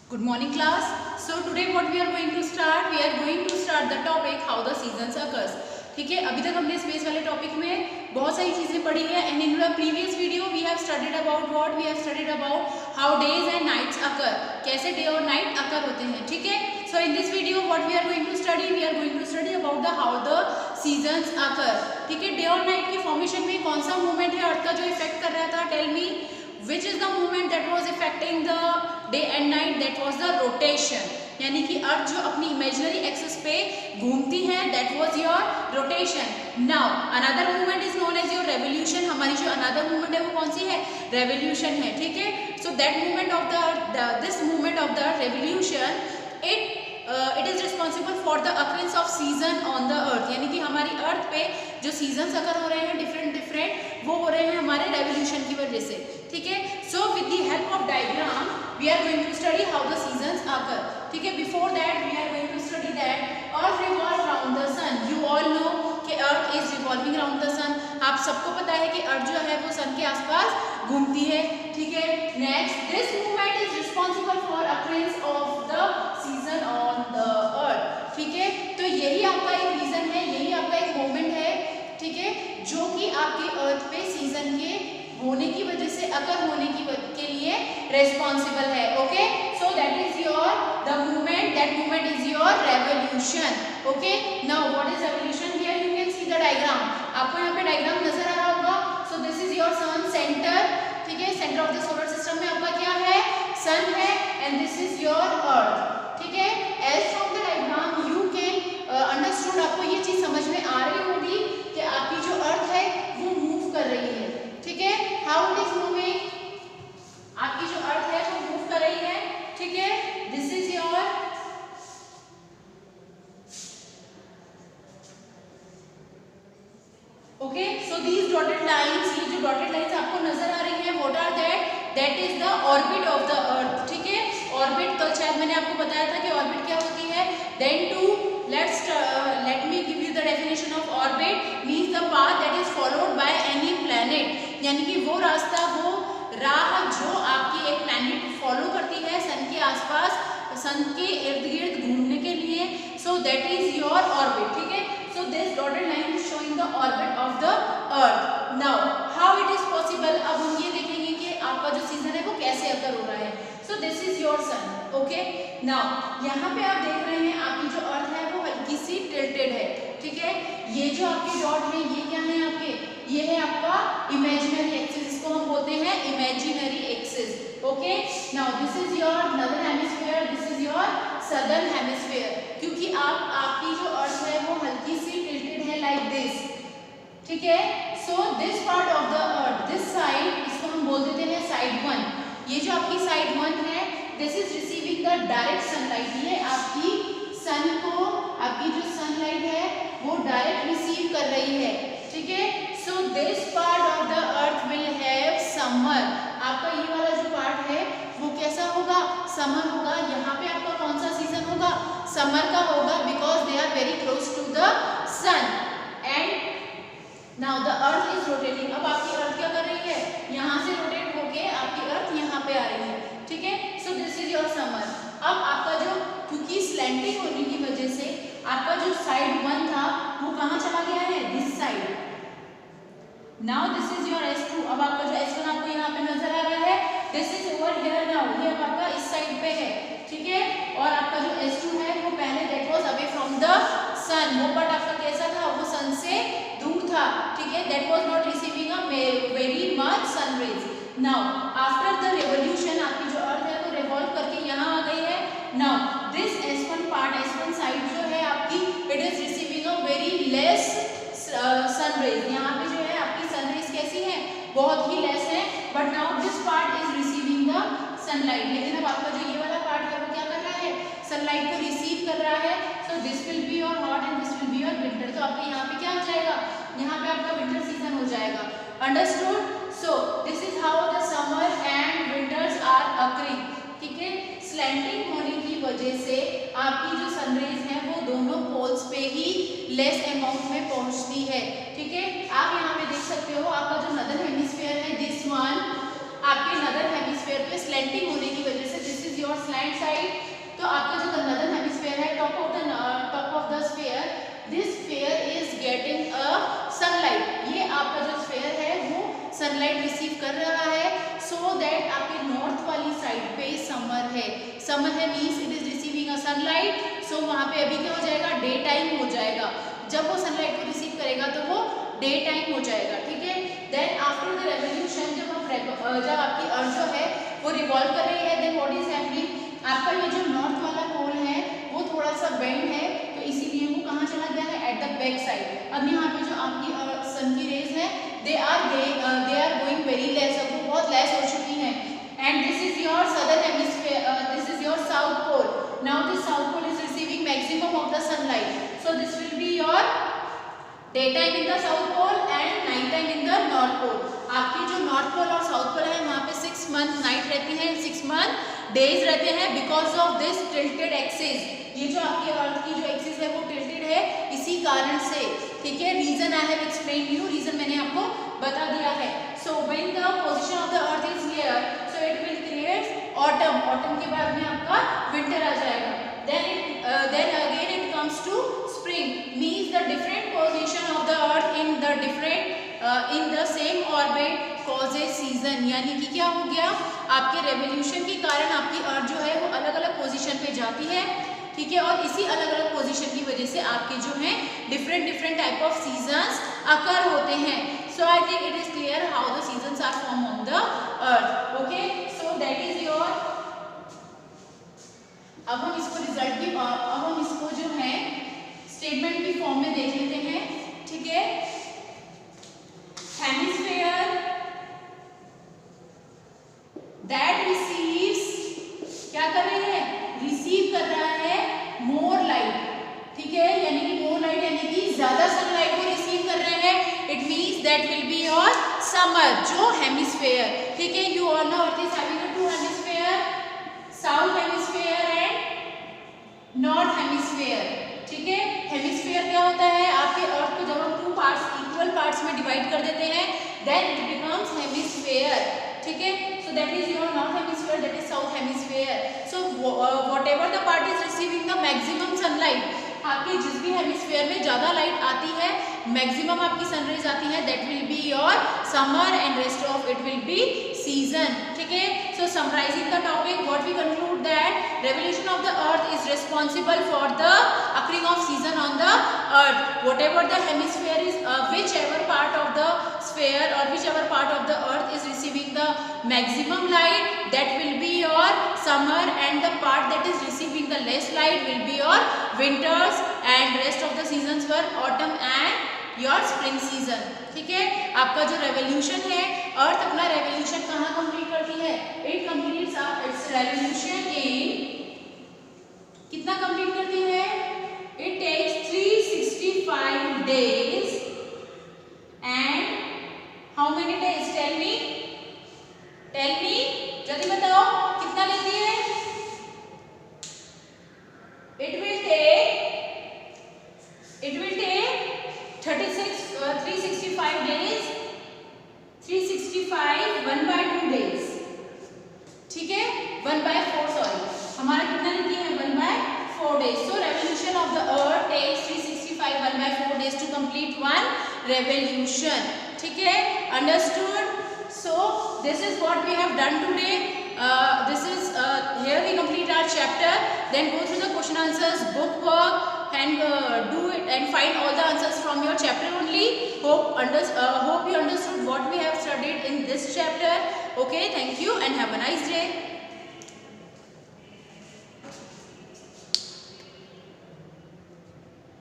Good morning class. So today what we are going to start? We are going to start the topic how the seasons occurs. ठीक है, अभी तक हमने space वाले topic में बहुत सारी चीजें पढ़ी है and in the previous video we have studied about what we have studied about how days and nights occur, कैसे डे और नाइट अकर होते हैं. ठीक है, so in this video what we are going to study, we are going to study about the how the seasons occur. ठीक है, day और night के फॉर्मेशन में कौन सा मूवमेंट है अर्थ का जो इफेक्ट कर रहा था? Tell me which is the movement that was affecting the day and night? That was the rotation. यानी कि अर्थ जो अपनी इमेजिनरी एक्सिस पे घूमती है, that was your rotation. Now another movement is known as your revolution. हमारी जो another movement है वो कौन सी है? revolution है. ठीक है, so that movement of the this movement of the revolution, it is responsible for the occurrence of season on the earth. यानी कि हमारी अर्थ पे जो सीजन्स अकर हो रहे हैं डिफरेंट वो हो रहे हैं हमारे रेवोल्यूशन की वजह से. ठीक है, so with the help of diagram we are going to study how the seasons occur. ठीक है, before that we are going to study that earth revolve around the sun. You all know कि earth is revolving around the sun. आप सबको पता है कि अर्थ जो है वो सन के आसपास घूमती है. ठीक है, next this movement is responsible for occurrence of the season on the earth. ठीक है, तो यही आपका एक रीजन है, यही आपका एक मूवमेंट है. ठीक है, जो कि आपके अर्थ पे सीजन के होने की वजह से अकर होने की के लिए रेस्पॉन्सिबल है. Okay, so that is your the movement, that movement is your revolution. Okay, now what is revolution? Here you can see the diagram. आपको यहाँ पे डायग्राम नजर आ रहा होगा. So this is your sun centre. ठीक है, centre of the solar system में आपका क्या है? सन है and this is your earth. ठीक है, as from the diagram you can understood, आपको ये चीज समझ में आ रही होगी कि आपकी जो अर्थ है वो मूव कर रही है. ठीक है, हाउ इट इज मूविंग? आपकी जो अर्थ है वो मूव कर रही है. ठीक है, this is your okay. So these dotted lines, ये जो डॉटेड लाइंस आपको नजर आ रही है, what are that? That is the orbit of the earth. ठीक है, ऑर्बिट कल शायद मैंने आपको बताया था कि ऑर्बिट क्या होती है. Then to let me give you the definition of orbit. means the path that is followed by any planet. यानी कि वो रास्ता, वो राह जो आपकी एक प्लैनेट फॉलो करती है सन के आसपास, सन के इर्द गिर्द घूमने के लिए. सो दैट इज योर ऑर्बिट. ठीक है, so this dotted line is showing the orbit of the earth. Now how it is possible? अब हम ये देखेंगे कि आपका जो सीजन है वो कैसे अकर हो रहा है. सो this is your sun. Okay, now यहाँ पे आप देख रहे हैं आपकी जो अर्थ है वो हल्की सी टिल्टेड है. ठीक है, ये जो आपके डॉट है ये क्या है आपके? ये है आपका इमेजिनरी एक्सिस, इसको हम बोलते हैं imaginary axis. Okay, now this is your northern hemisphere, this is your southern hemisphere. क्योंकि आपकी जो अर्थ है वो हल्की सी टिल्टेड है लाइक दिस. ठीक है, so this part of the earth, this side, इसको हम बोल देते हैं साइड 1. ये जो आपकी साइड 1 है, this is receiving the direct sunlight. ये आपकी सन को, आपकी जो सनलाइट है वो डायरेक्ट रिसीव कर रही है. ठीक है, so this part of the earth will have summer. आपका ये वाला जो पार्ट है वो कैसा होगा? समर होगा. यहाँ पे आपका कौन सा सीजन होगा? समर का होगा, because they are very close to the sun. And now the earth is rotating. अब आपकी अर्थ क्या कर रही है? यहाँ से रोटेट होके आपकी अर्थ यहाँ पे आ रही है. ठीक है, सो दिस इज योर समर. अब आपका जो, क्योंकि स्लैंटिंग होने की वजह से आपका जो साइड 1 था वो कहाँ चला गया है? This side. Now this is your S2. अब आपका जो S1 आपको यहाँ पे नजर आ रहा है, this is over here now. ये अब आपका इस साइड पे है. ठीक है, और आपका जो S2 है वो पहले that was away from the sun. वो पार्ट आपका कैसा था? वो सन से दूर था. ठीक है, that was not receiving a very much sun rays. Now after the revolution आपकी जो अर्थ है वो रिवॉल्व करके यहाँ आ गई है. Now this S1 part, S1 side जो है आपकी, it is receiving a very less sun rays. यहाँ पे जो है आपकी सन रेज कैसी है? बहुत ही लेस है. But now this part is receiving the sunlight. लेकिन अब आपका जो ये वाला पार्ट है वो क्या कर रहा है? सनलाइट को रिसीव कर रहा है. सो this will be your hot and this will be your winter. तो आपके यहाँ पे क्या हो जाएगा? यहाँ पे आपका विंटर सीजन हो जाएगा. Understood? So this is how the summer and winters are occurring. ठीक है, स्लैंटिंग होने की वजह से आपकी जो सनरेज है वो दोनों पोल्स पे ही लेस अमाउंट में पहुंचती है. ठीक है, आप यहाँ पे देख सकते हो आपका जो नदर्न हेमिस्फीयर है, दिस वन, आपके नदर्न हेमिस्फीयर पे स्लैंटिंग होने की वजह से this is your slant side. तो आपका जो नॉर्दर्न हेमिस्फीयर है, top of the sphere, this sphere is getting a sunlight. ये आपका जो स्फीयर है वो सनलाइट रिसीव कर रहा है, सो दैट आपके नॉर्थ वाली साइड पे समर है। समर है means it is receiving a sunlight, so वहाँ पे अभी क्या हो जाएगा, डे टाइम हो जाएगा। जब वो सनलाइट को रिसीव करेगा तो वो डे टाइम हो जाएगा, ठीक है। देन आफ्टर द रेवोल्यूशन, जब आपकी अर्थ जो है वो रिवॉल्व कर रही है, देन व्हाट इज हैपनिंग, आपका ये जो नॉर्थ वाला पोल है वो थोड़ा सा बेंड है, तो इसीलिए वो कहाँ चला गया है, एट द बैक साइड। अब यहाँ पे जो आपकी सन की रेज है they are going very less, अब वो बहुत लेस हो चुकी हैं। And this is your southern hemisphere, this is your south pole. Now this south pole is receiving maximum of the sunlight, so this will be your day time in the south pole and night time in the north pole. आपकी जो north pole और south pole है वहाँ पे 6 month night रहती है, 6 month days रहते हैं, because of this tilted axis. ये जो आपकी अर्थ की जो एक्सिस है वो टिल्टेड है इसी कारण से, ठीक है। Reason I have explained you, reason मैंने आपको बता दिया है। So when the position of the earth is here, so it will create autumn, autumn के बाद में आपका विंटर आ जाएगा। Then again it comes to spring, means the different position of the earth in the different in the same orbit causes season। यानी कि क्या हो गया, आपके रेवोल्यूशन के कारण आपकी अर्थ जो है वो अलग अलग पोजीशन पे जाती है, ठीक है, और इसी अलग अलग पोजीशन की वजह से आपके जो है different type of seasons occur होते हैं। So I think it is clear how the seasons are form on the earth, okay. So that is your, अब हम इसको रिजल्ट की, अब हम इसको जो है स्टेटमेंट की फॉर्म में देख लेते हैं, ठीक है। हेमिस्फीयर दैट रिसीव्स, क्या कर रहे हैं, रिसीव कर रहा है मोर लाइट, ठीक है, यानी कि मोर लाइट यानी कि ज्यादा सनलाइट को रिसीव कर रहे हैं। It means that will be your summer, जो हेमिस्फीयर, ठीक है। You all know earth is having two hemisphere, south hemisphere and north hemisphere, ठीक है। हेमिस्फीयर क्या होता है, आपके अर्थ को जब हम 2 पार्ट्स इक्वल पार्ट्स में डिवाइड कर देते हैं, देन इट बिकम्स हेमिस्फीयर, ठीक है। So that is your north hemisphere, that is south hemisphere. So whatever the part is receiving the maximum sunlight, आपके जिस भी हेमिस्फीयर में ज्यादा लाइट आती है, मैक्सिमम आपकी सनरेज आती है, that will be your summer and rest of it will be season, ठीक है। So summarising the topic, what we conclude that revolution of the earth is responsible for the occurring of season on the earth. Whatever the hemisphere is, whichever part of the sphere or whichever part of the earth is receiving the maximum light, that will be your summer, and the part that is receiving the less light will be your winters, and rest of the seasons were autumn and your spring season, ठीक है। आपका जो revolution है, अर्थ अपना revolution कहाँ complete करती है, it completes it's revolution in, कितना कंप्लीट करती है, it takes 365 days and how many days, tell me जल्दी बताओ कितना लेती है। it will take 365 days, 365 1/2 days, ठीक है, 1/4 सॉरी, हमारा कितना लेती है, 1/4 days। so revolution of the earth takes 365 1/4 days to complete one revolution, ठीक है, understood। so this is what we have done today, this is here we complete our chapter, then go through the question answers, book work, and do it and find all the answers from your chapter only. Hope you understood what we have studied in this chapter, okay, thank you and have a nice day.